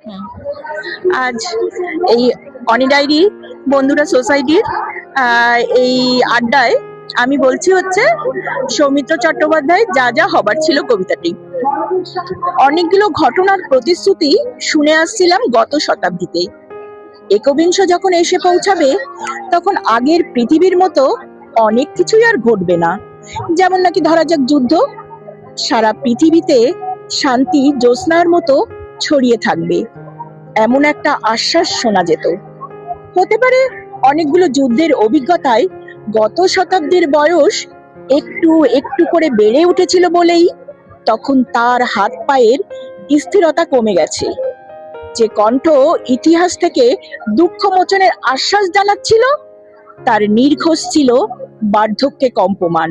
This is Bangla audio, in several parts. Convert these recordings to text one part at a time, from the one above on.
হুম। আজ এই অনি ডায়েরি বন্ধুরা সোসাইটির এই আড্ডায় আমি বলছি হচ্ছে সৌমিত্র চট্টোপাধ্যায় যা যা হবার ছিল কবিতাটি। অনেকগুলো ঘটনার প্রতিশ্রুতি শুনে আসছিলাম গত শতাব্দীতে। একবিংশ যখন এসে পৌঁছাবে তখন আগের পৃথিবীর মতো অনেক কিছুই আর ঘটবে না। যেমন নাকি ধরা যাক যুদ্ধ, সারা পৃথিবীতে শান্তি জ্যোৎস্নার মতো ছড়িয়ে থাকবে, এমন একটা আশ্বাস শোনা যেত। হতে পারে অনেকগুলো যুদ্ধের অভিজ্ঞতায় গত শতাব্দীর বয়স একটু একটু করে বেড়ে উঠেছিল বলেই তখন তার হাত পায়ের স্থিরতা কমে গেছে। যে কণ্ঠ ইতিহাস থেকে দুঃখ মোচনের আশ্বাস জানাচ্ছিল তার নির্ঘোষ ছিল বার্ধক্যে কম্পমান।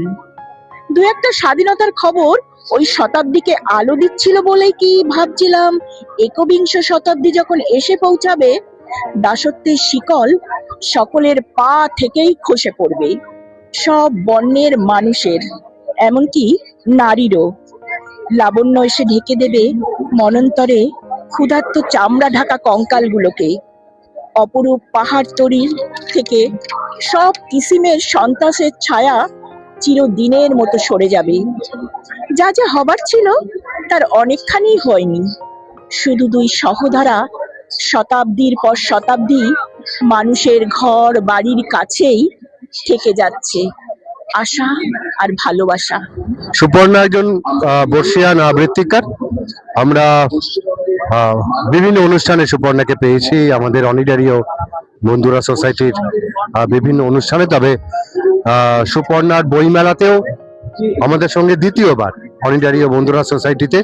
দু একটা স্বাধীনতার খবর ওই শতাব্দীকে আলো দিচ্ছিল বলেই কি ভাবছিলাম একবিংশ শতাব্দী যখন এসে পৌঁছাবে দাসত্বের শিকল সকলের পা থেকেই খসে পড়বে, সব বর্ণের মানুষের, এমনকি নারীরও। লাবণ্য এসে ঢেকে দেবে মনন্তরে ক্ষুধার্ত চামড়া ঢাকা কঙ্কালগুলোকে। অপরূপ পাহাড় তরির থেকে সব কিসিমের সন্ত্রাসের ছায়া চিরদিনের মতো সরে যাবে। যা যা হবার ছিল তার অনেকখানি হয়নি, শুধু দুই সহধারা শতাব্দীর পর শতাব্দী মানুষের ঘর বাড়ির কাছেই থেকে যাচ্ছে, আশা আর ভালোবাসা। সুপর্ণা একজন বর্ষিয়ান আবৃত্তিকার। আমরা বিভিন্ন অনুষ্ঠানে সুপর্ণাকে পেয়েছি, আমাদের অনিডারিও বন্ধুরা সোসাইটির বিভিন্ন অনুষ্ঠানে। তবে সুপর্ণার বইমেলাতেও আমাদের সঙ্গে দ্বিতীয়বার অনিডারিও বন্ধুরা সোসাইটিতে।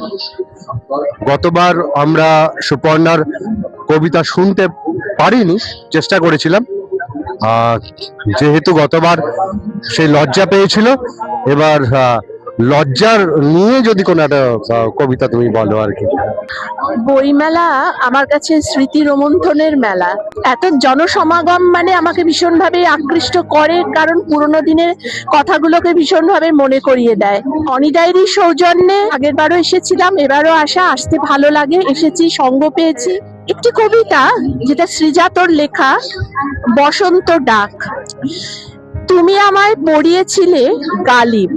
গতবার আমরা সুপর্ণার কবিতা শুনতে পারিনি, চেষ্টা করেছিলাম, যেহেতু গতবার সেই লজ্জা পেয়েছিল। এবার লজ্জার নিয়ে যদি কোনো একটা কবিতা তুমি বলো আর কি। বইমেলা আমার কাছে স্মৃতি রোমন্থনের মেলা। এত জনসমাগম মানে আমাকে ভীষণভাবে আকৃষ্ট করে, কারণ পুরোনো দিনের কথাগুলোকে ভীষণভাবে মনে করিয়ে দেয়। অনি ডায়েরির সৌজন্যে আগের বারও এসেছিলাম, এবারও আসতে ভালো লাগে। এসেছি, সঙ্গ পেয়েছি। একটি কবিতা যেটা শ্রীজাতর লেখা, বসন্ত ডাক। তুমি আমায় পড়িয়েছিলে গালিব,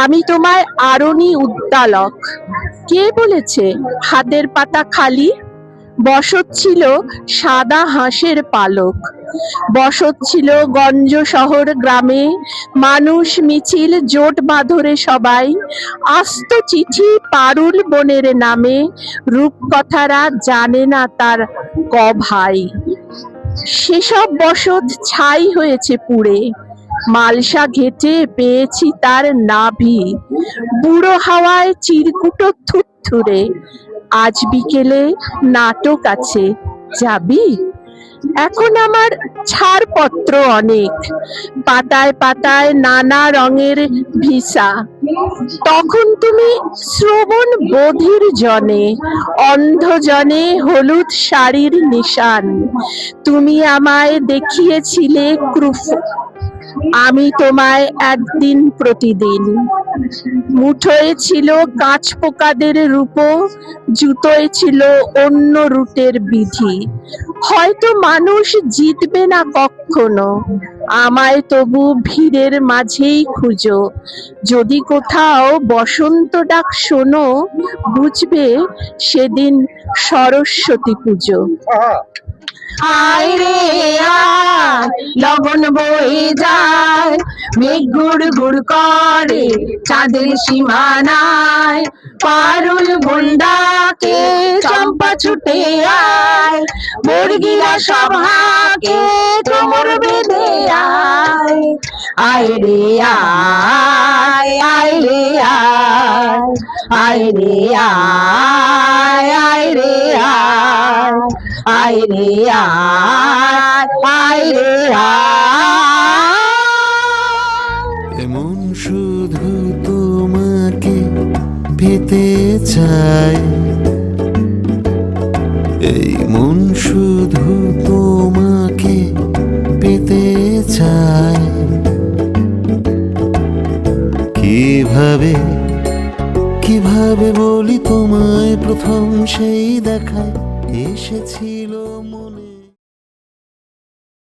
আমি তোমায় আরণি উদ্দালক। কে বলেছে হাতের পাতা খালি? বসত ছিল সাদা হাঁসের পালক। বসত ছিল গঞ্জ শহর গ্রামে, মানুষ মিছিল জোট বাঁধরে সবাই। আস্ত চিঠি পারুল বনের নামে, রূপকথারা জানে না তার ক ভাই। সেসব বসত ছাই হয়েছে পুড়ে, মালসা ঘেটে পেয়েছি তার নাভি। বুড়ো হাওয়ায় চিরকুটো থুরথুরে, আজ বিকেলে নাটক আছে, যাবি? এখন আমার ছাড়পত্র অনেক, পাতায় পাতায় নানা রঙের ভিসা। তখন তুমি শ্রবণ বধির জনে, অন্ধ জনে হলুদ শাড়ির নিশান। তুমি আমায় দেখিয়েছিলে ক্রুফ, আমি তোমায় একদিন প্রতিদিন। মুঠোয় ছিল কাঁচ পোকাদের রূপ, জুতোয় ছিল অন্য রুটের বিধি। হয়তো মানুষ জিতবে না কখনো, আমায় তবু ভিড়ের মাঝেই খুঁজো। যদি কোথাও বসন্ত ডাক শোনো, বুঝবে সেদিন সরস্বতী পুজো। আয় রে আয়, লগন বয়ে যায়, মেঘ ঘুর ঘুর করে চাঁদের সীমানায়। পারুল বন্ডাকে চম্পা ছুটে আয়, মুরগিরা সব হাঁকে কোমর বেঁধে আয়। আয় রে আয়, আয় রে আয়, আয় রে আয়, আয় রে আয়, আয় রে আয়, আয় রে আয়। এমন শুধু তোমাকে পেতে চাই, এই মন শুধু তোমাকে পেতে চাই। কিভাবে কিভাবে বলি তোমায় প্রথম সেই দেখায়, এসেছিল মনে